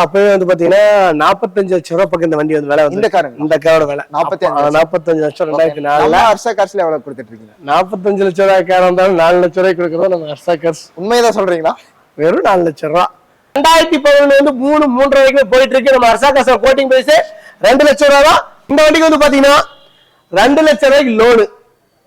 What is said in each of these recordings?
அப்பவே வந்து பாத்தீங்கன்னா 45 லட்சம் ரூபாய் பக்கம் இந்த வண்டி வந்து விலை வந்து இந்த காரோட விலை 45 லட்சம் 2004 ஹர்ஷா கார்ஸ்ல எவ்வளவு கொடுத்துட்டு இருக்கீங்க? 45 லட்சம் ரூபாய் கார் இருந்தாலும் 4 லட்சம் ரூபாய் கொடுக்குறோம் நம்ம ஹர்ஷா கார்ஸ். உண்மையதான் சொல்றீங்களா? வெறும் 4 லட்சம் ரூபாய் 2011 வந்து 3.5 வரைக்கும் போயிட்டு இருக்கு. நம்ம ஹர்ஷா கார்ஸ் கோட்டிங் பிரைஸ் 2 லட்சம் ரூபாய் தான். இந்த வண்டிக்கு வந்து பாத்தீங்கன்னா 2 லட்சம் ரூபாய்க்கு லோனு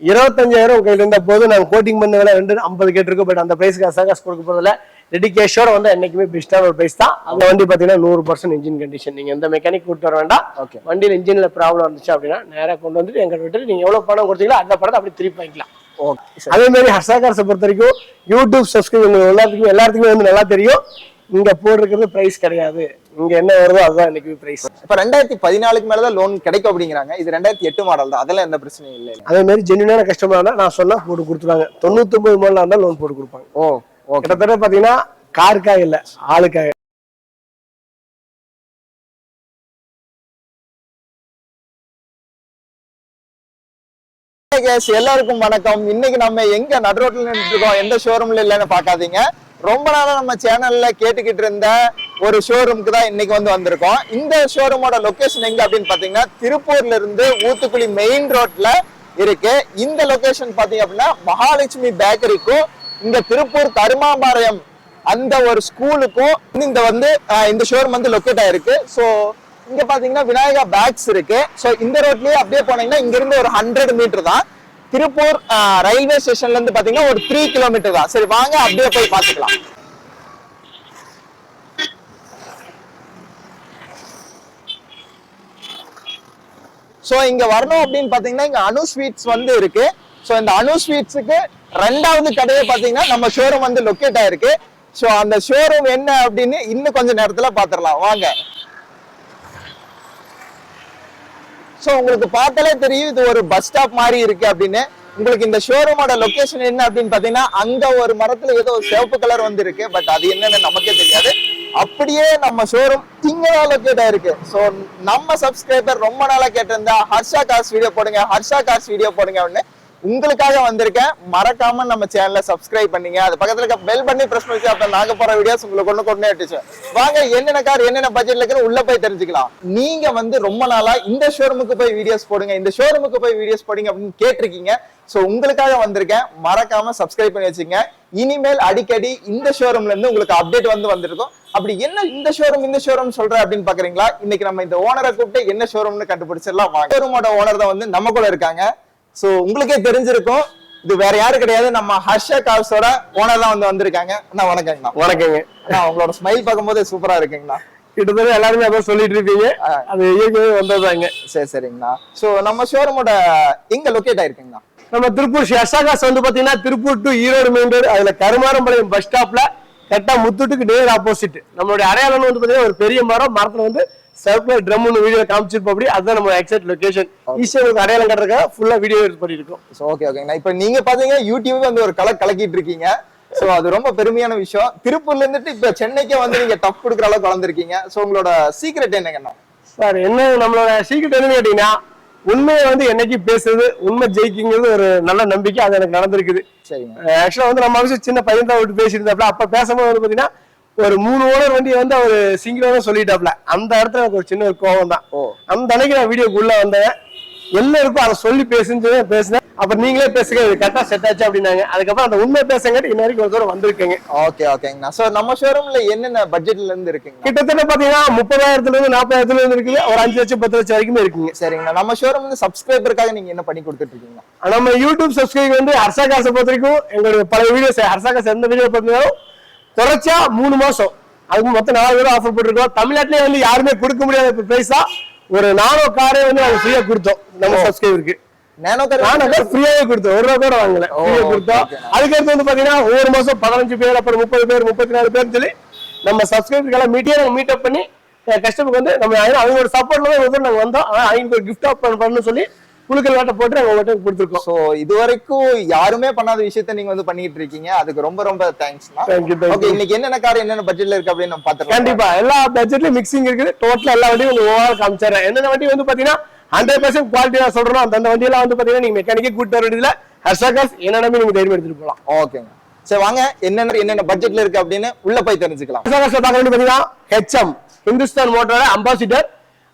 25,000 கையில இருந்த போது நாங்க கோட்டிங் பண்ண விலை 250 கேட்டிருக்கோம். பட் அந்த பிரைஸ்க்கு ஹர்ஷா கார்ஸ் கொடுக்க போறதில்ல. டெடிகேஷனோட வந்து என்னைக்குமே பெஸ்டான ஒரு பிரைஸ் தான். அந்த வண்டி பாத்தீங்கன்னா 100% இன்ஜின் கண்டிஷன். நீங்க எந்த மெக்கானிக் கூட்டு வர வேண்டாம். வண்டியில இன்ஜின்ல ப்ராப்ளம் இருந்துச்சு அப்படின்னா நேரா கொண்டு வந்துட்டு எங்க விட்டு நீங்க எவ்வளவு பணம் கொடுத்தீங்களோ அந்த பணத்தை அப்படி திருப்பி வாங்கிக்கலாம். அதே மாதிரி ஹர்ஷா கார்ஸை பொறுத்த வரைக்கும் யூடியூப் சப்ஸ்கிரைப் எல்லாத்துக்குமே வந்து நல்லா தெரியும். இங்க போடுறது பிரைஸ் கிடையாது. இங்க என்ன வருதோ அதுதான் இன்னைக்கு பிரைஸ். இப்ப 2014க்கு மேலதான் லோன் கிடைக்கும் அப்படிங்கிறாங்க. இது 2008 மாடல் தான். அதெல்லாம் எந்த பிரச்சனையும் இல்லை. அதே மாதிரி ஜென்யூனான கஸ்டமர் இருந்தா நான் சொன்னா போட்டு கொடுத்துருவாங்க. 99 மாடலா இருந்தா லோன் போட்டு கொடுப்பாங்க. கிட்டத்தட்ட பாத்தீங்கன்னா காருக்காக இல்ல ஆளுக்காக. எல்லாருக்கும் வணக்கம். இன்னைக்கு நம்ம எங்க நடு ரோட்ல நின்றுட்டு இருக்கோம், எந்த ஷோரூம்ல இல்லன்னு பாக்காதீங்க. ரொம்ப நாளா நம்ம சேனல்ல கேட்டுக்கிட்டு இருந்த ஒரு ஷோரூமுக்கு தான் இன்னைக்கு வந்து வந்திருக்கோம். இந்த ஷோரூமோட லொகேஷன் எங்க அப்படின்னு பாத்தீங்கன்னா திருப்பூர்ல இருந்து ஊத்துக்குளி மெயின் ரோட்ல இருக்கு. இந்த லொகேஷன் பாத்தீங்க அப்படின்னா மகாலட்சுமி பேக்கரிக்கும் இந்த திருப்பூர் கருமாம்பாளையம் அந்த ஒரு ஸ்கூலுக்கும் இந்த ஷோரூம் வந்து லொக்கேட் ஆயிருக்கு. ஸோ இங்க பாத்தீங்கன்னா விநாயகா பேக்ஸ் இருக்கு. ஸோ இந்த ரோட்லயே அப்படியே போனீங்கன்னா இங்க இருந்து ஒரு 100 மீட்டர் தான். திருப்பூர் ரயில்வே ஸ்டேஷன்ல இருந்து பாத்தீங்கன்னா ஒரு 3 கிலோமீட்டர் தான். சரி வாங்க அப்படியே போய் பாத்துக்கலாம். ஸோ இங்க வரணும் அப்படின்னு பாத்தீங்கன்னா இங்க அனு ஸ்வீட்ஸ் வந்து இருக்கு. ஸோ இந்த அனு ஸ்வீட்ஸுக்கு 2வது கடையை பாத்தீங்கன்னா நம்ம ஷோரூம் வந்து லொக்கேட் ஆயிருக்கு. ஸோ அந்த ஷோரூம் என்ன அப்படின்னு இன்னும் கொஞ்ச நேரத்துல பாத்துடலாம் வாங்க. ஸோ உங்களுக்கு பார்த்தாலே தெரியும் இது ஒரு பஸ் ஸ்டாப் மாதிரி இருக்கு அப்படின்னு. உங்களுக்கு இந்த ஷோரூமோட லொகேஷன் என்ன அப்படின்னு பாத்தீங்கன்னா அங்க ஒரு மரத்துல ஏதோ ஒரு சிவப்பு கலர் வந்து இருக்கு. பட் அது என்னன்னு நமக்கே தெரியாது. அப்படியே நம்ம ஷோரூம் இங்கதான் லொக்கேட் ஆயிருக்கு. ஸோ நம்ம சப்ஸ்கிரைபர் ரொம்ப நாளா கேட்டிருந்தா ஹர்ஷா கார்ஸ் வீடியோ போடுங்க, ஹர்ஷா கார்ஸ் வீடியோ போடுங்க அப்படின்னு உங்களுக்காக வந்திருக்கேன். மறக்காம நம்ம சேனலை சப்ஸ்கிரைப் பண்ணீங்க. அது பக்கத்துல இருக்க பெல் பண்ணி பிரஸ் பண்ணி அப்ப நாங்க போற வீடியோஸ் உங்களுக்கு கொண்டு அடிச்சு வாங்க. என்னென்ன கார் என்னென்ன பட்ஜெட்ல இருக்கு உள்ள போய் தெரிஞ்சுக்கலாம். நீங்க வந்து ரொம்ப நாளா இந்த ஷோரூமுக்கு போய் வீடியோஸ் போடுங்க, இந்த ஷோரூமுக்கு போய் வீடியோஸ் போடுங்க அப்படின்னு கேட்டிருக்கீங்க. சோ உங்களுக்காக வந்திருக்கேன். மறக்காம சப்ஸ்கிரைப் பண்ணி வச்சுங்க. இனிமேல் அடிக்கடி இந்த ஷோரூம்ல இருந்து உங்களுக்கு அப்டேட் வந்திருக்கும். அப்படி என்ன இந்த ஷோரூம் சொல்ற அப்படின்னு பாக்குறீங்களா? இன்னைக்கு நம்ம இந்த ஓனரை கூப்பிட்டு என்ன ஷோரூம்னு கண்டுபிடிச்சிடலாம். ஷோரூமோட ஓனர் தான் வந்து நம்ம கூட இருக்காங்க. சோ உங்களுக்கே தெரிஞ்சிருக்கும் இது வேற யாரு கிடையாது, நம்ம ஹர்ஷா கார்ஸோட ஓனர் தான் வந்திருக்காங்க. அண்ணா வணக்கங்கண்ணா. வணக்கங்க. உங்களோட ஸ்மைல் பார்க்கும்போது சூப்பரா இருக்குங்கண்ணா. கிட்டத்தட்ட எல்லாருமே அதான் சொல்லிட்டு இருப்பீங்க, அது இயற்கையே வந்ததாங்க. சரிங்கண்ணா. சோ நம்ம ஷோரூமோட எங்க லொகேட் ஆயிருக்குங்கண்ணா? நம்ம திருப்பூர் ஹர்ஷா கார்ஸ் வந்து பாத்தீங்கன்னா Tiruppur to Erode main road, அதுல கருமாரம்பாளையம் பஸ் ஸ்டாப்ல கரெக்டா முத்துட்டுக்கு நேர் ஆப்போசிட். நம்மளுடைய அடையாளம் வந்து பாத்தீங்கன்னா ஒரு பெரிய மரத்துல வந்து சர்க்குலர் ட்ரம் வீடியோ காமிச்சிருப்போம். அப்படி அதுதான் நம்ம எக்ஸாக்ட் லொகேஷன். ஈஸியா உங்களுக்கு அடையாளம் கட்டுறதுக்காக ஃபுல்லா வீடியோ எடுத்து பண்ணிருக்கோம். ஓகேங்கண்ணா. இப்ப நீங்க பாத்தீங்கன்னா யூடியூப் வந்து ஒரு கலக்கிட்டு இருக்கீங்க. சோ அது ரொம்ப பெருமையான விஷயம். திருப்பூர்ல இருந்துட்டு இப்ப சென்னைக்கே வந்து நீங்க டப் கொடுக்குற அளவுக்கு வளர்ந்துருக்கீங்க. சோ உங்களோட சீக்ரெட் என்னங்கண்ணா? சார் என்ன நம்மளோட சீக்ரெட் என்னன்னு கேட்டீங்கன்னா உண்மையை வந்து என்னைக்கு பேசுறது, உண்மை ஜெயிக்குங்கிறது ஒரு நல்ல நம்பிக்கை. அது எனக்கு நடந்திருக்குது. ஆக்சுவலா வந்து நம்ம அவசியம் சின்ன பையன் தான் விட்டு பேசியிருந்தாப்ல. அப்ப பேசும்போது வந்து பாத்தீங்கன்னா ஒரு 3 ஓனர் வண்டியை வந்து அவர் சிங்கிளாக சொல்லிட்டாப்ல. அந்த இடத்துல எனக்கு ஒரு சின்ன ஒரு கோவம் தான். அந்த அன்னைக்கு நான் வீடியோக்குள்ள வந்தேன். எல்லாருக்கும் அதை சொல்லி பேசினேன். அப்புறம் நீங்களே பேசுங்க, இது கரெக்டா செட் ஆச்சு அப்படின்னாங்க. அதுக்கப்புறம் அந்த உண்மை பேசுங்காட்டி இன்ன வரைக்கும் ஒரு தூரம் வந்திருக்கேங்க. ஓகேங்கண்ணா. சோ நம்ம ஷோரூம்ல என்னென்ன பட்ஜெட்ல இருந்து இருக்குங்க? கிட்டத்தட்ட பாத்தீங்கன்னா 30,000 இருந்து 40,000 இருந்து இருக்குது. ஒரு 5 லட்சம் 10 லட்சம் வரைக்கும் இருக்குங்க. சரிங்கண்ணா. நம்ம ஷோரூம் வந்து சப்ஸ்கிரைபருக்காக நீங்க என்ன பண்ணி கொடுத்துட்டு இருக்கீங்க? நம்ம யூடியூப் சப்ஸ்கிரைப் வந்து ஹர்ஷா கார்ஸை பொறுத்த வரைக்கும் எங்களுடைய பல வீடியோஸ் ஹர்ஷா கார்ஸ் எந்த வீடியோ பார்த்தாலும் தொடர்ச்சியா 3 மாசம் அதுக்கு மொத்தம் 4,000 ஆஃபர் போட்டுருக்கோம். தமிழ்நாட்டிலே வந்து யாருமே கொடுக்க முடியாத பிரைஸா ஒரு நானோ காரே வந்து நாங்க ஃப்ரீயா கொடுத்தோம் நம்ம சப்ஸ்கிரைபருக்கு. நானோ கார் ஃப்ரீயாவே கொடுத்தோம். 1 ரூபா கூட வாங்கல, ஃப்ரீயா கொடுத்தோம். அதுக்கடுத்து வந்து பாத்தீங்கன்னா ஒவ்வொரு மாசம் 15 பேர், அப்புறம் 30 பேர், 34 பேர்னு சொல்லி நம்ம சப்ஸ்கிரைபருக்கெல்லாம் மீட் அப் பண்ணி கஸ்டமருக்கு வந்து நம்ம அவங்களோட சப்போர்ட்ல தான் நாங்க வந்தோம். அவங்களுக்கு ஒரு கிஃப்ட் ஆஃப் பண்ணணும்னு சொல்லி குழுக்கள் வேட்டை போட்டு நாங்க உங்கள்கிட்ட கொடுத்துருக்கோம். சோ இது வரைக்கும் யாருமே பண்ணாத விஷயத்த நீங்க வந்து பண்ணிட்டு இருக்கீங்க. அதுக்கு ரொம்ப ரொம்ப தேங்க்ஸ். ஓகே, இன்னைக்கு என்னென்ன கார் என்னென்ன பட்ஜெட்ல இருக்கு அப்படின்னு நம்ம பாத்துறோம். கண்டிப்பா எல்லா பட்ஜெட்லயும் மிக்சிங் இருக்குது. டோட்டலா எல்லா வண்டியும் உங்களுக்கு ஓவரால் காமிச்சிடுறேன். என்னென்ன வண்டி வந்து பாத்தீங்கன்னா 100% குவாலிட்டி தான் சொல்றோம். அந்த வண்டியெல்லாம் வந்து பாத்தீங்கன்னா நீங்க மெக்கானிக்கே கூட்டு வர வேண்டியதுல ஹர்ஷா கார்ஸ் என்ன நம்பி நீங்க தைரியம் எடுத்துட்டு போகலாம். ஓகேங்க. சரி வாங்க என்னென்ன பட்ஜெட்ல இருக்கு அப்படின்னு உள்ள போய் தெரிஞ்சுக்கலாம். ஹர்ஷா கார்ஸ்ல பார்க்க வேண்டிய பாத்தீங்கன்னா HM ஹிந்துஸ்தான் மோட்டரோட அம்பாசிடர்.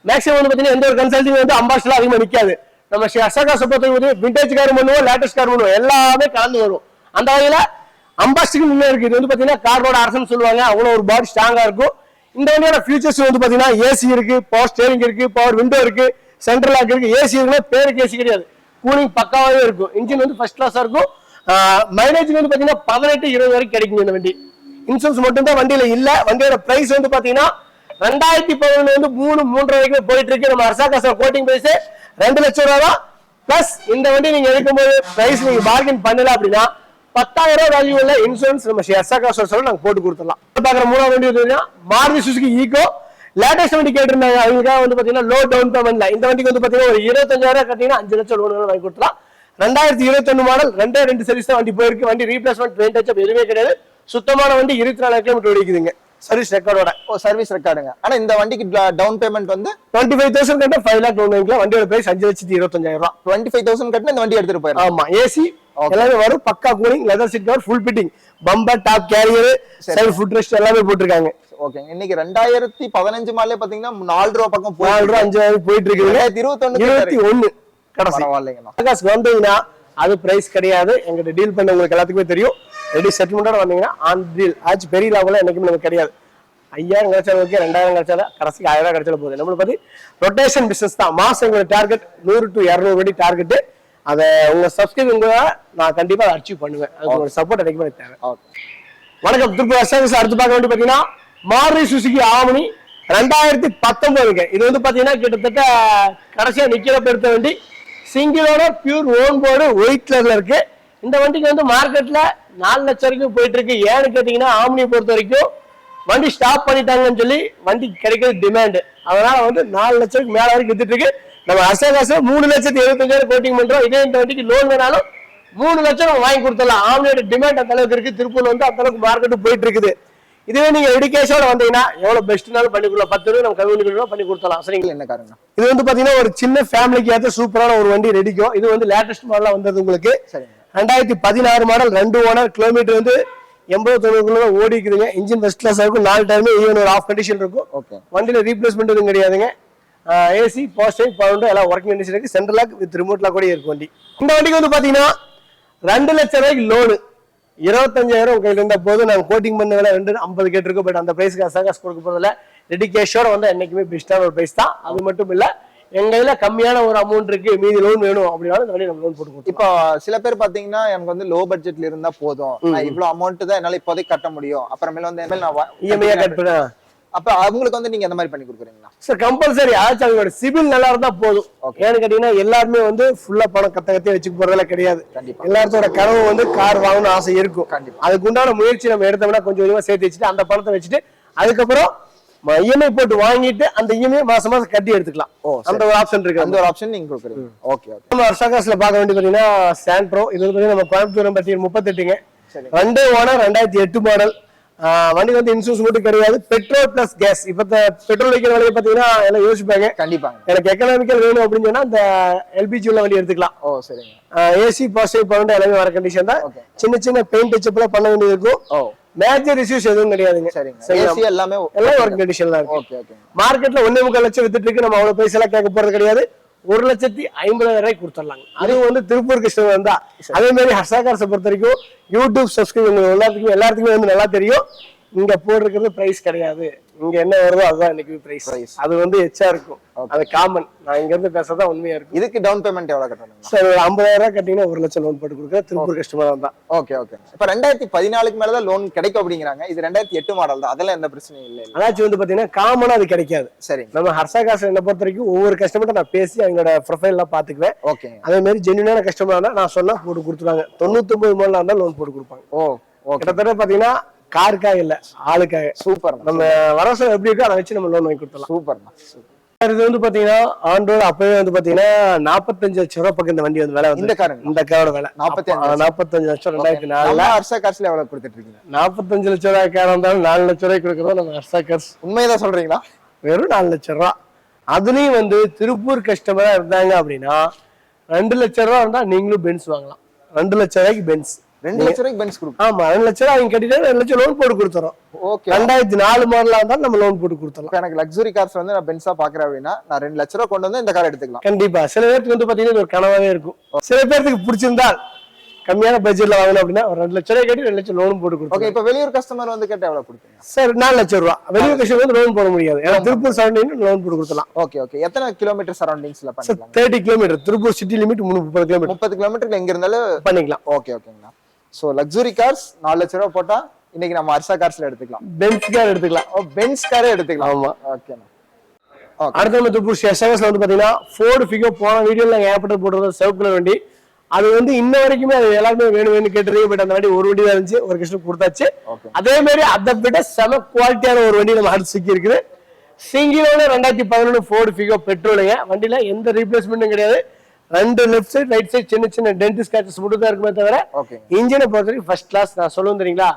மேக்ஸிமம் வந்து பாத்தீங்கன்னா எந்த ஒரு கன்சல்டிங் வந்து அம்பாசிடர் அதிகமா நிக்காது. நம்ம ஹர்ஷாகாசை பொறுத்த விண்டேஜ் கார் பண்ணுவோம், லேட்டஸ்ட் கார் பண்ணுவோம், எல்லாமே கலந்து வரும். அந்த வகையில அம்பாசிடர் முன்னே இருக்கு. இது வந்து பாத்தீங்கன்னா காரோட அரசன் சொல்லுவாங்க, அவ்வளவு ஒரு பாடி ஸ்ட்ராங்கா இருக்கும். இந்த வண்டியோட ஃபியூச்சர்ஸ் வந்து பாத்தீங்கன்னா ஏசி இருக்கு, பவர் ஸ்டேரிங் இருக்கு, பவர் விண்டோ இருக்கு, சென்ட்ரல் லாக் இருக்கு. ஏசி இருக்குன்னா பேருக்கு ஏசி கிடையாது, கூலிங் பக்காவே இருக்கும். இன்ஜின் வந்து ஃபர்ஸ்ட் கிளாஸா இருக்கும். மைலேஜ் வந்து பாத்தீங்கன்னா 18-20 வரைக்கும் கிடைக்கும் இந்த வண்டி. இன்சூரன்ஸ் மட்டும் தான் வண்டியில இல்ல. வண்டியோட பிரைஸ் வந்து பாத்தீங்கன்னா 2011 வந்து 3.5 வரைக்கும் போயிட்டு இருக்கு. நம்ம ஹர்ஷாகாச கோட்டிங் பிரைஸ் 2 லட்சம் ரூபா தான். பிளஸ் இந்த வண்டி நீங்க எடுக்கும்போது பிரைஸ் நீங்க பார்கெயின் பண்ணல அப்படின்னா 10,000 வேல்யூ உள்ள இன்சூரன்ஸ் நம்ம ஹர்ஷாகாச நாங்க போட்டு கொடுத்துடலாம். பாக்குற மூணாவது வண்டி வந்து மாருதி சுசுகி ஈகோ. லேட்டஸ்ட் வண்டி கேட்டிருந்தாங்க, அவங்களுக்காக வந்து பாத்தீங்கன்னா லோ டவுன் பேமெண்ட்ல இந்த வண்டிக்கு வந்து பாத்தீங்கன்னா ஒரு 25,000 கட்டிங்கன்னா 5 லட்சம் லோன் வாங்கி கொடுத்துலாம். 2021 மாடல் 2 சர்வீஸ் தான் வண்டி போயிருக்கு. வண்டி ரீப்ளேஸ்மெண்ட் பெயிண்ட் டச் எதுவுமே கிடையாது. சுத்தமான வண்டி 24 கிலோமீட்டர் ஓடிக்குதுங்க சர்வீஸ் ரெக்கார்டோட. சர்வீஸ் ரெக்கார்டுங்க. ஆனா இந்த வண்டிக்கு டவுன் பேமெண்ட் வந்து 25,000 கட்ட 5 லாக் லோன் வாங்கிக்கலாம். வண்டியோட பிரைஸ் 5,25,000. 25,000 கட்டினா இந்த வண்டி எடுத்துட்டு போயிடலாம். ஆமா, ஏசி எல்லாமே வரும், பக்கா cooling, leather seat cover, full fitting, bumper, top carrier, side foot rest எல்லாமே போட்டுருக்காங்க. ஓகே, இன்னைக்கு 2015 மாடலே பாத்தீங்கன்னா 4 ரூபா பக்கம் 4 ரூபா 5 ரூபாய் போயிட்டு இருக்கு. 2021 கடைசி பரவாயில்லைங்க. வந்தீங்கன்னா அது பிரைஸ் கிடையாது. எங்கிட்ட டீல் பண்ண உங்களுக்கு எல்லாத்துக்குமே தெரியும். ரெடி செட்டில்மெண்டோட வந்தீங்கன்னா ஆன் டீல் ஆச்சு. பெரிய லாபம் என்னைக்குமே நமக்கு கிடையாது. 5,000 கிடைச்சாலும் ஓகே, 2,000 கிடைச்சாலும் கடைசிக்கு 1,000 கிடைச்சாலும் போகுது. நம்மளுக்கு பத்தி ரொட்டேஷன் பிசினஸ் தான். மாசம் எங்களோட டார்கெட் 100 to 200 வண்டி டார்கெட். அதை உங்க சப்ஸ்கிரைப் நான் கண்டிப்பா அச்சீவ் பண்ணுவேன். அதுக்கு ஒரு சப்போர்ட் எனக்கு தேவை. வணக்கம், திருப்பி ஹர்ஷாகாச அடுத்து பார்க்க வேண்டி பாத்தீங்கன்னா மாருதி சுசுகி ஆம்னி 2019. இது வந்து பாத்தீங்கன்னா கிட்டத்தட்ட கடைசியா நிக்கிறப்ப எடுத்த வண்டி. Single owner, pure own board, white கலர்ல இருக்கு. இந்த வண்டிக்கு வந்து மார்க்கெட்ல 4 லட்சம் வரைக்கும் போயிட்டு இருக்கு. ஏன்னு கேட்டீங்கன்னா ஆம்னியை பொறுத்த வரைக்கும் வண்டி ஸ்டாப் பண்ணிட்டாங்கன்னு சொல்லி வண்டி கிடைக்கிறது டிமாண்ட். அதனால வந்து 4 லட்சத்துக்கு மேல வரைக்கும் வித்துட்டு இருக்கு. நம்ம ஹர்ஷாகாச 3,75,000 கோட்டிங் பண்றோம். இதே இந்த வண்டிக்கு லோன் வேணாலும் 3 லட்சம் நம்ம வாங்கி கொடுத்துடலாம். ஆம்னியோட டிமாண்ட் அந்த அளவுக்கு இருக்கு. திருப்பூர்ல வந்து அந்த அளவுக்கு மார்க்கெட் போயிட்டு இருக்குது. இதுவே நீங்க எடுக்கேஷோட வந்தீங்கன்னா எவ்வளவு பெஸ்ட்னாலும் பண்ணி கொடுக்கலாம். 10 ரூபாய் நம்ம கம்யூனிட்டி பண்ணி கொடுத்தலாம். சரிங்களா? என்ன காரணம்? இது வந்து பாத்தீங்கன்னா ஒரு சின்ன ஃபேமிலிக்கு ஏற்ற சூப்பரான ஒரு வண்டி ரெடிக்கும். இது வந்து லேட்டஸ்ட் மாடலா வந்தது உங்களுக்கு. 2016 மாடல், 2 ஓனர், கிலோமீட்டர் வந்து 80-90 ஓடிக்குதுங்க. இன்ஜின் ஃபர்ஸ்ட் கிளாஸ் இருக்கும். 4 டைமே ஈவன் ஒரு ஆஃப் கண்டிஷன் இருக்கும். வண்டியில ரீப்ளேஸ்மெண்ட் எதுவும் கிடையாதுங்க. ஏசி, பாசிட்டிவ், பவர் எல்லாம் ஒர்க்கிங் கண்டிஷன் இருக்கு. Central lock with remote lock கூட இருக்கு வண்டி. இந்த வண்டிக்கு வந்து பாத்தீங்கன்னா 2 லட்சம் ரூபாய்க்கு லோனு, 25,000 கையில இருந்த போது நாங்க கோட்டிங் பண்ண வேலை 250 கேட்டிருக்கோம். பட் அந்த பிரைஸ்க்கு ஹர்ஷாகாச கொடுக்க போறதுல ரெடி கேஷோட வந்து என்னைக்குமே பெஸ்டான ஒரு பிரைஸ் தான். அது மட்டும் இல்ல, எங்க கையில கம்மியான ஒரு அமௌண்ட் இருக்கு, மீதி லோன் வேணும் அப்படின்னாலும் இந்த வழி நம்ம லோன் போட்டு. இப்போ சில பேர் பாத்தீங்கன்னா எனக்கு வந்து லோ பட்ஜெட்ல இருந்தா போதும், நான் இவ்வளவு அமௌண்ட் தான் என்னால இப்போதைக்கு கட்ட முடியும், அப்புறமேல வந்து நான் இஎம்ஐ கட் பண்ண, அப்ப அவங்களுக்கு வந்து நீங்க அந்த மாதிரி பண்ணி கொடுக்குறீங்களா? Sir compulsory. ஆச்சு அவங்களோட சிபில் நல்லா இருந்தா போதும். ஏன்னு கேட்டீங்கன்னா எல்லாருமே வந்து ஃபுல்லா பணம் கத்தி வச்சுக்க போறதெல்லாம் கிடையாது. எல்லாத்தோட கனவு வந்து கார் வாங்கணும்னு ஆசை இருக்கும். அதுக்கு உண்டான முயற்சி நம்ம எடுத்தோம்னா கொஞ்சம் கொஞ்சமா சேர்த்து வச்சுட்டு அந்த பணத்தை வச்சுட்டு அதுக்கப்புறம் இஎம்ஐ போட்டு வாங்கிட்டு அந்த இஎம்ஐ மாசம் மாசம் கட்டி எடுத்துக்கலாம். அந்த ஒரு ஆப்ஷன் இருக்கு. அந்த ஒரு ஆப்ஷன் நீங்க கொடுக்குறீங்க. ஓகே. நம்ம ஹர்ஷாகாஸ்ல பார்க்க வேண்டிய பாத்தீங்கன்னா சாண்ட்ரோ. இது வந்து நம்ம கோயம்புத்தூர் பத்தி 38ங்க. 2 ஓனர், 2008 மாடல். வண்டி வந்து இன்சூரன்ஸ் மட்டும் கிடையாது, பெட்ரோல் பிளஸ் கேஸ். இப்ப பெட்ரோல் வைக்கிற வேலையை பாத்தீங்கன்னா எல்லாம் யோசிப்பாங்க. கண்டிப்பாங்க. எனக்கு எக்கனாமிக்கல் வேணும் அப்படின்னு சொன்னா இந்த எல்பிஜி உள்ள வண்டி எடுத்துக்கலாம். சரிங்க. ஏசி, பாசிட்டிவ், பவர் எல்லாமே வர கண்டிஷன் தான். சின்ன சின்ன பெயிண்ட் டச்சப் எல்லாம் பண்ண வேண்டியது இருக்கும். மேஜர் இஷ்யூஸ் எதுவும் கிடையாதுங்க. ஏசி எல்லாமே எல்லாம் ஒர்க் கண்டிஷன்ல இருக்கு. Okay okay. மார்க்கெட்ல 1.25 லட்சம் வித்துட்டு இருக்கு. நம்ம அவ்வளவு பைசா எல்லாம் கேட்க போறது கிடையாது. 1,50,000 ரூபாய்க்கு கொடுத்துடலாங்க. அதுவும் வந்து திருப்பூர் கஸ்டமர் தான். அதே மாதிரி ஹர்ஷாகாசை பொறுத்த வரைக்கும் யூடியூப் சப்ஸ்கிரைப் எல்லாத்துக்குமே வந்து நல்லா தெரியும். இங்க போடுறது பிரைஸ் கிடையாது. இங்க என்ன வருதோ அதுதான் இன்னைக்கு பிரைஸ். அது வந்து எச்சா இருக்கும். அது காமன். நான் இங்க இருந்து பேசதான் உண்மையா இருக்கும். இதுக்கு டவுன் பேமெண்ட் எவ்வளவு கட்டணும்? சார் 50,000 கட்டிங்கன்னா 1 லட்சம் லோன் போட்டு கொடுக்குற திருப்பூர் கஸ்டமர் தான். Okay okay. இப்ப 2014க்கு மேலதான் லோன் கிடைக்கும் அப்படிங்கிறாங்க. இது 2008 மாடல் தான். அதெல்லாம் எந்த பிரச்சனையும் இல்லை. அதாச்சும் வந்து பாத்தீங்கன்னா காமனா அது கிடைக்காது. சரி. நம்ம ஹர்ஷாகாச என்ன பொறுத்த வரைக்கும் ஒவ்வொரு கஸ்டமர்ட்ட நான் பேசி அவங்களோட ப்ரொஃபைல் எல்லாம் பாத்துக்குவேன். ஓகே. அதே மாதிரி ஜென்யூனான கஸ்டமர் நான் சொன்னா போட்டு கொடுத்துருவாங்க. 99 மாடலா இருந்தா லோன் போட்டு கொடுப்பாங்க. கிட்டத்தட்ட பாத்தீங்கன்னா காருக்காக இல்ல, ஆளுக்காக. சூப்பர். நம்ம வரசம் எப்படி இருக்கோ அதை வச்சு நம்ம லோன் வாங்கி கொடுத்துடலாம். சூப்பர். இது வந்து பாத்தீங்கன்னா ஆண்டோட அப்பவே வந்து பாத்தீங்கன்னா 45 லட்சம் ரூபாய் பக்கம் இந்த வண்டி வந்து விலை. இந்த காரோட விலை 45 லட்சம். 2004 ஹர்ஷாகாஸ்ல எவ்வளவு கொடுத்துட்டு இருக்கீங்க? 45 லட்சம் ரூபாய் காரம் இருந்தாலும் 4 லட்சம் ரூபாய் கொடுக்கறோம் நம்ம ஹர்ஷாகாஸ். உண்மையதான் சொல்றீங்களா? வெறும் 4 லட்சம் ரூபாய். அதுலயும் வந்து திருப்பூர் கஸ்டமரா இருந்தாங்க அப்படின்னா 2 லட்சம் ரூபாய் இருந்தா நீங்களும் பென்ஸ் வாங்கலாம். 2 லட்சம் ரூபாய்க்கு பென்ஸ் 2 லட்சம் ரூபாய்க்கு பென்ஸ் கொடுக்கும். ஆமா 2 லட்சம் அவங்க கட்டிட்டு 2 லட்சம் லோன் போட்டு கொடுத்துறோம். ஓகே 2004 மாடலா இருந்தாலும் நம்ம லோன் போட்டு கொடுத்துறோம். எனக்கு லக்ஸுரி கார்ஸ் வந்து நான் பென்ஸா பாக்குறேன் அப்படின்னா நான் 2 லட்சம் ரூபாய் கொண்டு வந்து இந்த கார் எடுத்துக்கலாம். கண்டிப்பா சில பேருக்கு வந்து பாத்தீங்கன்னா ஒரு கனவாவே இருக்கும். சில பேருக்கு பிடிச்சிருந்தால் கம்மியான பட்ஜெட்ல வாங்கணும் அப்படின்னா ஒரு 2 லட்சம் ரூபாய் கட்டி 2 லட்சம் லோன் போட்டு கொடுக்கும். ஓகே இப்ப வெளியூர் கஸ்டமர் வந்து கேட்டா எவ்வளவு கொடுப்பீங்க? சார் 4 லட்சம் ரூபாய் வெளியூர் கஸ்டமர் வந்து லோன் போட முடியாது. ஏன்னா திருப்பூர் சரௌண்டிங் லோன் போட்டு கொடுக்கலாம். ஓகே ஓகே எத்தனை கிலோமீட்டர் சரௌண்டிங்ஸ்ல பண்ணிக்கலாம்? 30 kilometre Tiruppur city limit 30 kilometre 30 கிலோமீட்டர்ல எங்க இருந்தாலும் பண்ணிக்கலாம். ஓகே ஓகேங்கண்ணா. சோ லக்ஸுரி கார்ஸ் 4 லட்சம் ரூபாய் போட்டா இன்னைக்கு நம்ம அர்சா கார்ஸ்ல எடுத்துக்கலாம். பென்ஸ் கார் எடுத்துக்கலாம். பென்ஸ் காரே எடுத்துக்கலாம். ஆமா ஓகேண்ணா. அடுத்த நம்ம திருப்பூர் எஸ்எஸ்ல வந்து பாத்தீங்கன்னா ஃபோர்டு ஃபிகோ போன வீடியோல நாங்க ஏற்பட்டு போடுறது சிவப்பு கலர் வண்டி. அது வந்து இன்ன வரைக்குமே அது எல்லாருமே வேணும் கேட்டுறீங்க. பட் அந்த வண்டி ஒரு வண்டி தான் இருந்துச்சு, ஒரு கஸ்டமர் கொடுத்தாச்சு. அதே மாதிரி அதை விட செம குவாலிட்டியான ஒரு வண்டி நம்ம அடுத்து சிக்கி இருக்குது. சிங்கிளோட 2011 ஃபோர்டு ஃபிகோ பெட்ரோலுங்க. வண்டியில எந்த ரீப்ளேஸ்மெண்ட்டும் கிடையாது. 2 லெஃப்ட் சைடு ரைட் சைடு சின்ன சின்ன டென்ட் ஸ்கிராச்சஸ் மட்டும் தான் இருக்குமே தவிர இன்ஜினை பொறுத்த வரைக்கும் ஃபர்ஸ்ட் கிளாஸ். நான் சொல்லுவேன் தெரியுங்களா,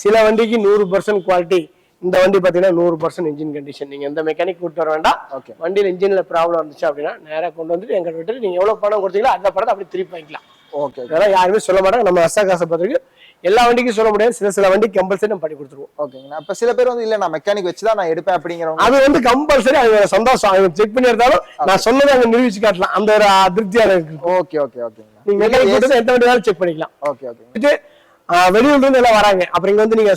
சில வண்டிக்கு 100% குவாலிட்டி, இந்த வண்டி பாத்தீங்கன்னா 100% இன்ஜின் கண்டிஷன். நீங்க எந்த மெக்கானிக் கூட்டு வர வேண்டாம். வண்டியில இன்ஜின்ல ப்ராப்ளம் இருந்துச்சு அப்படின்னா நேரா கொண்டு வந்துட்டு எங்க விட்டு நீங்க எவ்வளவு பணம் கொடுத்தீங்களோ அந்த பணத்தை அப்படி திருப்பி வாங்கிக்கலாம். ஓகே அதெல்லாம் யாருமே சொல்ல மாட்டாங்க. நம்ம அர்சா காசை பொறுத்த வரைக்கும் எல்லா வண்டிக்கும் சொல்ல முடியாது, சில வண்டி கம்பல்சரி நம்ம பண்ணி கொடுத்துருவோம். ஓகேங்கண்ணா. அப்ப சில பேர் வந்து இல்ல நான் மெக்கானிக் வச்சுதான் நான் எடுப்பேன் அப்படிங்கிறவங்க அது வந்து கம்பல்சரி அவங்க சந்தோஷம். அவங்க செக் பண்ணி எடுத்தாலும் நான் சொன்னதை அங்க நிரூபிச்சு காட்டலாம். அந்த ஒரு அதிருப்தியான இருக்கு. ஓகே ஓகே ஓகேங்கண்ணா. நீங்க மெக்கானிக் போட்டு எந்த வண்டி வேணாலும் செக் பண்ணிக்கலாம். Okay okay. வெளியூர்ல இருந்து எல்லாம் வராங்க. அப்புறம் இங்க வந்து நீங்க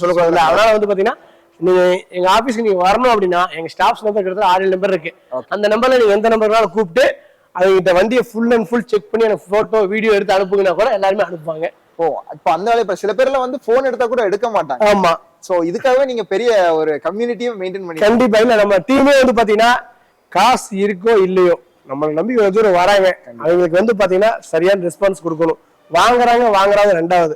சொல்லக்கூடாது. அதனால வந்து பாத்தீங்கன்னா நீங்க எங்க ஆபீஸ்க்கு நீங்க வரணும் அப்படின்னா எங்க ஸ்டாஃப்ஸ் நம்பர் கிட்டத்தட்ட 6 நம்பர் இருக்கு. அந்த நம்பர்ல நீங்க எந்த நம்பர்னாலும் கூப்பிட்டு அவங்க வண்டியை ஃபுல் அண்ட் ஃபுல் செக் பண்ணி எனக்கு போட்டோ வீடியோ எடுத்து அனுப்புங்கன்னா கூட எல்லாருமே அனுப்புவாங்க. ஓ இப்ப அந்த வேலை இப்ப சில பேர்ல வந்து போன் எடுத்தா கூட எடுக்க மாட்டாங்க. ஆமா. சோ இதுக்காகவே நீங்க பெரிய ஒரு கம்யூனிட்டியை மெயின்டைன் பண்ணி கண்டிப்பா இல்ல நம்ம டீமே வந்து பாத்தீங்கன்னா காசு இருக்கோ இல்லையோ நம்மளை நம்பி ஒரு தூரம் வராங்க. அவங்களுக்கு வந்து பாத்தீங்கன்னா சரியான ரெஸ்பான்ஸ் கொடுக்கணும். வாங்குறாங்க ரெண்டாவது.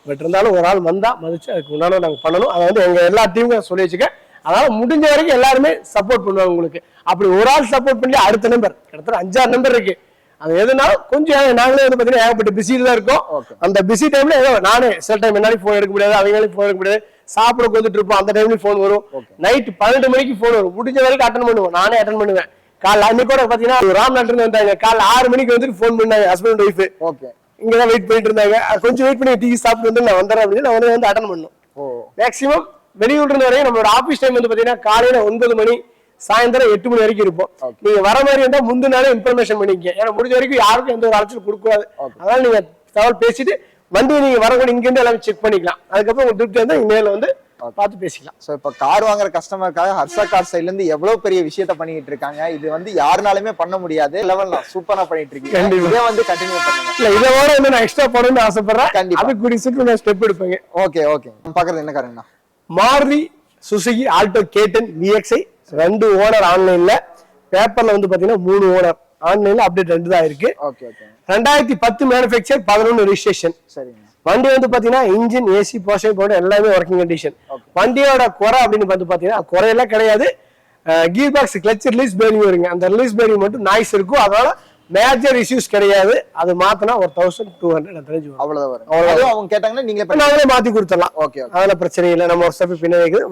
பட் இருந்தாலும் ஒரு ஆள் வந்தா மதிச்சு அதுக்கு உண்டான நாங்க பண்ணணும். அதை வந்து எங்க எல்லா டீமும் சொல்லி வச்சுக்க. அதனால முடிஞ்ச வரைக்கும் எல்லாருமே சப்போர்ட் பண்ணுவாங்க உங்களுக்கு. அப்படி ஒரு ஆள் சப்போர்ட் பண்ணி அடுத்த நம்பர் கிட்டத்தட்ட 5-6 நம்பர் இருக்கு. அது எதுனாலும் கொஞ்சம் நாங்களே வந்து பாத்தீங்கன்னா ஏகப்பட்ட பிஸியில தான் இருக்கோம். அந்த பிஸி டைம்ல ஏதோ நானே சில டைம் என்னாலும் போன் எடுக்க முடியாது, அவங்களாலும் போன் எடுக்க முடியாது, சாப்பிட வந்துட்டு இருப்போம். அந்த டைம்லயும் போன் வரும். நைட் 12 மணிக்கு போன் வரும். முடிஞ்ச வரைக்கும் அட்டன் பண்ணுவோம். நானே அட்டன் பண்ணுவேன். காலைல அன்னைக்கு கூட பாத்தீங்கன்னா ராம்நாட்டுல வந்தாங்க. காலைல 6 மணிக்கு வந்துட்டு போன் பண்ணாங்க ஹஸ்பண்ட் ஒய்ஃப். இங்கதான் வெயிட் பண்ணிட்டு இருந்தாங்க. கொஞ்சம் வெயிட் பண்ணி டீ சாப்பிட்டு வந்து நான் வந்துடுறேன் அப்படின்னு நான் வந்து அட்டன் பண்ணும். மேக்சிமம் வெளியூர்ல இருந்து வரையும் நம்மளோட ஆபீஸ் டைம் வந்து பாத்தீங்கன்னா காலையில 9 மணி சாயந்தரம் 8 மணி வரைக்கும் இருப்போம். நீங்க வர மாதிரி இருந்தா முந்தினாலே இன்ஃபர்மேஷன் பண்ணிக்க. ஏன்னா முடிஞ்ச வரைக்கும் யாருக்கும் எந்த ஒரு அலைச்சல் கொடுக்கூடாது. அதனால நீங்க தகவல் பேசிட்டு வண்டியை நீங்க வரக்கூடிய இங்க இருந்து எல்லாமே செக் பண்ணிக்கலாம். அதுக்கப்புறம் உங்க திருப்தி வந்து நேரில் வந்து பார்த்து பேசிக்கலாம். சோ இப்ப கார் வாங்குற கஸ்டமருக்காக ஹர்ஷா கார் சைடுல இருந்து எவ்வளவு பெரிய விஷயத்த பண்ணிட்டு இருக்காங்க. இது வந்து யாருனாலுமே பண்ண முடியாது. லெவல்ல சூப்பரா பண்ணிட்டு இருக்கீங்க. இதே வந்து கண்டினியூ பண்ணுங்க. இல்ல இதோட வந்து நான் எக்ஸ்ட்ரா பண்ணணும்னு ஆசைப்படுறேன். கண்டிப்பா அது கூடி சீக்கிரம் நான் ஸ்டெப் எடுப்பேங்க. Okay okay. பாக்குறது என்ன காருங்கண்ணா? Maruti Suzuki Alto K10 VXi 2 owner ஆன்லைன்ல. பேப்பர்ல வந்து பாத்தீங்கன்னா 3 ஓனர். ஆன்லைன்ல அப்டேட் 2 தான் இருக்கு. Okay okay. 2010 manufacture 11 registration. சரிங்க. வண்டி வந்து பாத்தீங்கன்னா இன்ஜின் ஏசி போஷன் போட எல்லாமே ஒர்க்கிங் கண்டிஷன். வண்டியோட குறை அப்படின்னு வந்து பாத்தீங்கன்னா குறையெல்லாம் கிடையாது. Gear box clutch release bearing வருங்க. அந்த ரிலீஸ் பேரிங் மட்டும் நாய்ஸ் இருக்கும். அதனால மேஜர் இஷ்யூஸ் கிடையாது. அது மாத்தினா ஒரு 1200 அவ்வளவுதான் வரும். அவ்வளவுதான் அவங்க கேட்டாங்கன்னா நீங்களே மாத்தி கொடுத்துடலாம். ஓகே அதெல்லாம் பிரச்சனை இல்லை. நம்ம ஒரு ஸ்டெப் பின்னாடி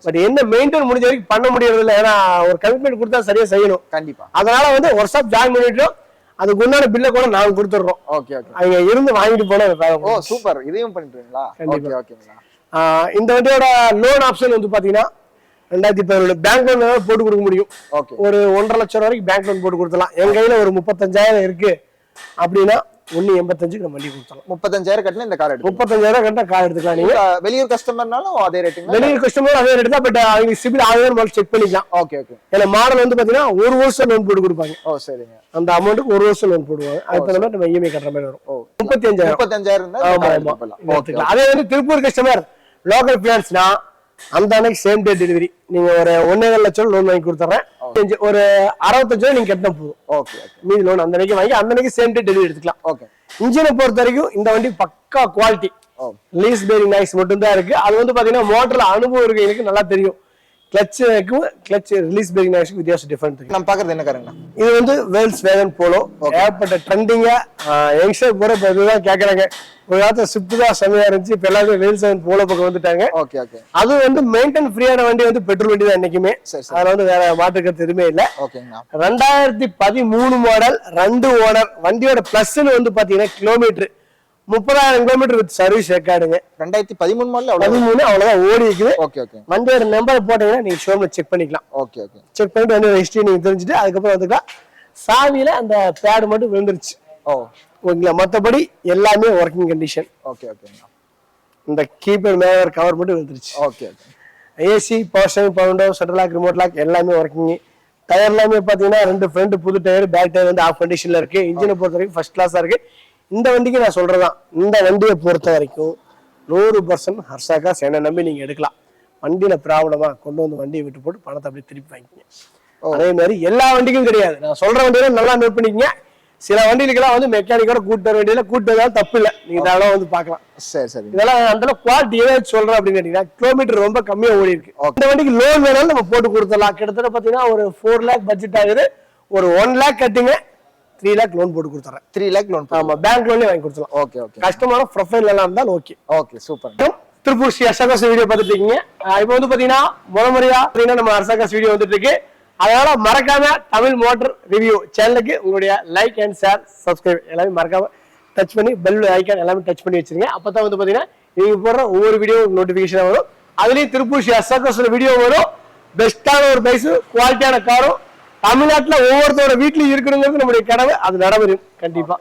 பட் என்ன மெயின்டைன் முடிஞ்ச வரைக்கும் பண்ண முடியறது இல்லை. ஏன்னா ஒரு கமிட்மெண்ட் கொடுத்தா சரியா செய்யணும். கண்டிப்பா. அதனால வந்து ஒரு ஸ்டெப் ஜாயின் பண்ணிட்டோம். அதுக்கு உண்டான பில்ல கூட நாங்க கொடுத்துடுறோம். Okay okay. அவங்க இருந்து வாங்கிட்டு போனா ஓ சூப்பர். இதையும் பண்ணிடுவீங்களா? ஓகே ஓகேங்களா. இந்த வண்டியோட லோன் ஆப்ஷன் வந்து பாத்தீங்கன்னா 2017 பேங்க் லோன் போட்டு கொடுக்க முடியும். ஒரு 1.5 லட்சம் வரைக்கும் பேங்க் லோன் போட்டு கொடுத்தலாம். என் கையில ஒரு 35,000 இருக்கு அப்படின்னா 1.85 நம்ம வண்டி கொடுத்தலாம். 35,000 கட்டினா இந்த கார் எடுத்து 35,000 கட்டினா கார் எடுத்துக்கலாம். நீங்க வெளியூர் கஸ்டமர்னாலும் அதே ரேட்டிங். வெளியூர் கஸ்டமர் அதே ரேட் தான். பட் அவங்க சிபில் ஆகுதுன்னு செக் பண்ணிக்கலாம். Okay okay. ஏன்னா மாடல் வந்து பாத்தீங்கன்னா 1 வருஷம் லோன் போட்டு கொடுப்பாங்க. ஓ சரிங்க. அந்த அமௌண்ட்டுக்கு 1 வருஷம் லோன் போடுவாங்க. அதுக்கு தகுந்த மாதிரி நம்ம இஎம்ஐ கட்டுற மாதிரி வரும். 35,000 இருந்தா அதே வந்து திருப்பூர் கஸ்டமர் லோக்கல் பினான்ஸ்னா அந்த அன்னைக்கு சேம் டே டெலிவரி. நீங்க ஒரு 1.5 லட்சம் லோன் வாங்கி கொடுத்துறேன். ஒரு 65,000 நீங்க கட்டினா போதும். ஓகே மீதி லோன் அந்த அன்னைக்கு வாங்கி அந்த அன்னைக்கு சேம் டே டெலிவரி எடுத்துக்கலாம். ஓகே. இன்ஜினை பொறுத்த வரைக்கும் இந்த வண்டி பக்கா குவாலிட்டி. லீஸ் பேரிங் நாய்ஸ் மட்டும் தான் இருக்கு. அது வந்து பாத்தீங்கன்னா மோட்டர்ல அனுபவம் இருக்கு எனக்கு நல்லா தெரியும். கிளட்சுக்கும் கிளட்ச் ரிலீஸ் பேரிங் நாய்ஸ்க்கும் வித்தியாசம் டிஃபரண்ட் இருக்கு. நம்ம பாக்குறது என்ன காருங்க? இது வந்து வேல்ஸ் வேகன் போலோ. ஏகப்பட்ட ட்ரெண்டிங்கா யங்ஸ்டர் கூட இப்ப இதுதான் கேக்குறாங்க. ஒரு காலத்துல ஸ்விஃப்ட் தான் செமையா இருந்துச்சு. இப்ப எல்லாருமே வேல்ஸ் வேகன் போலோ பக்கம் வந்துட்டாங்க. Okay okay. அது வந்து மெயின்டைன் ஃப்ரீயான வண்டி வந்து பெட்ரோல் வண்டி தான் என்னைக்குமே. அதுல வந்து வேற மாற்றுக்கிறது எதுவுமே இல்ல. ஓகேங்க. 2013 மாடல் 2 ஓனர். வண்டியோட பிளஸ் வந்து பாத்தீங்கன்னா கிலோமீட்டர் 30,000 கிலோமீட்டர் வித் சர்வீஸ் ரெக்கார்டுங்க. 2013 மாடல் 13 அவ்வளவுதான் ஓடி இருக்குது. Okay okay. வண்டியோட நம்பர் போட்டீங்கன்னா நீங்க ஷோரூம்ல செக் பண்ணிக்கலாம். Okay okay. செக் பண்ணிட்டு வண்டியோட ஹிஸ்டரி நீங்க தெரிஞ்சுட்டு அதுக்கப்புறம் வந்துக்கலாம். சாவியில அந்த பேட் மட்டும் விழுந்துருச்சு. ஓகேங்களா, மற்றபடி எல்லாமே ஒர்க்கிங் கண்டிஷன். Okay okay. இந்த கீபேட் மேல கவர் மட்டும் விழுந்துருச்சு. Okay okay. AC, power steering, power window, central lock, remote lock எல்லாமே ஒர்க்கிங். டயர் எல்லாமே பாத்தீங்கன்னா 2 ஃப்ரண்ட் புது டயர், பேக் டயர் வந்து ஆஃப் கண்டிஷன்ல இருக்கு. இன்ஜினை பொறுத்த வரைக்கும் ஃபர்ஸ்ட் கிளாஸா இருக்கு. இந்த வண்டிக்கு நான் சொல்றதான், இந்த வண்டியை பொறுத்த வரைக்கும் 100% ஹர்ஷா என்ன நம்பி நீங்க எடுக்கலாம். வண்டியில ப்ராப்ளமா கொண்டு வந்து வண்டியை விட்டு போட்டு பணத்தை அப்படியே திருப்பி வாங்கிக்கங்க. அதே மாதிரி எல்லா வண்டிக்கும் கிடையாது. நான் சொல்ற வண்டியில நல்லா நோட் பண்ணிக்கங்க. சில வண்டிகளுக்கெல்லாம் வந்து மெக்கானிக்கோட கூட்டு வண்டியில கூட்டு வந்தாலும் தப்பு இல்லை, நீங்க இதெல்லாம் வந்து பாக்கலாம். சரி சரி. இதெல்லாம் அந்த குவாலிட்டி ஏதாச்சும் சொல்றேன் அப்படின்னு கேட்டீங்கன்னா கிலோமீட்டர் ரொம்ப கம்மியா ஓடி இருக்கு. இந்த வண்டிக்கு லோன் வேணாலும் நம்ம போட்டு கொடுத்துடலாம். கிட்டத்தட்ட பாத்தீங்கன்னா ஒரு 4 lakh பட்ஜெட் ஆகுது. ஒரு 1 lakh கட்டுங்க, 3 lakh லோன் போட்டு கொடுத்துறேன். 3 lakh லோன். ஆமா, பேங்க் லோன்லயே வாங்கி கொடுத்துலாம். Okay okay. கஸ்டமரோட ப்ரொஃபைல் எல்லாம் இருந்தாலும் okay. Okay super. Tiruppur Sri Harsha video பார்த்துட்டு இருக்கீங்க. இப்போ வந்து பாத்தீங்கன்னா முறையா நம்ம ஹர்ஷா வீடியோ வந்துட்டு இருக்கு. அதனால மறக்காம தமிழ் மோட்டார் ரிவ்யூ சேனலுக்கு உங்களுடைய லைக் அண்ட் ஷேர், சப்ஸ்கிரைப் எல்லாமே மறக்காம டச் பண்ணி பெல் ஐக்கான் எல்லாமே டச் பண்ணி வச்சிருங்க. அப்பதான் வந்து பாத்தீங்கன்னா நீங்க போடுற ஒவ்வொரு வீடியோ நோட்டிபிகேஷன் வரும். அதுலயும் திருப்பூர் ஸ்ரீ ஹர்ஷா வீடியோ வரும். பெஸ்டான ஒரு பிரைஸ், குவாலிட்டியான காரும் தமிழ்நாட்டுல ஒவ்வொருத்தரோட வீட்லயும் இருக்கணுங்கிறது நம்முடைய கனவு. அது நடைபெறும் கண்டிப்பா.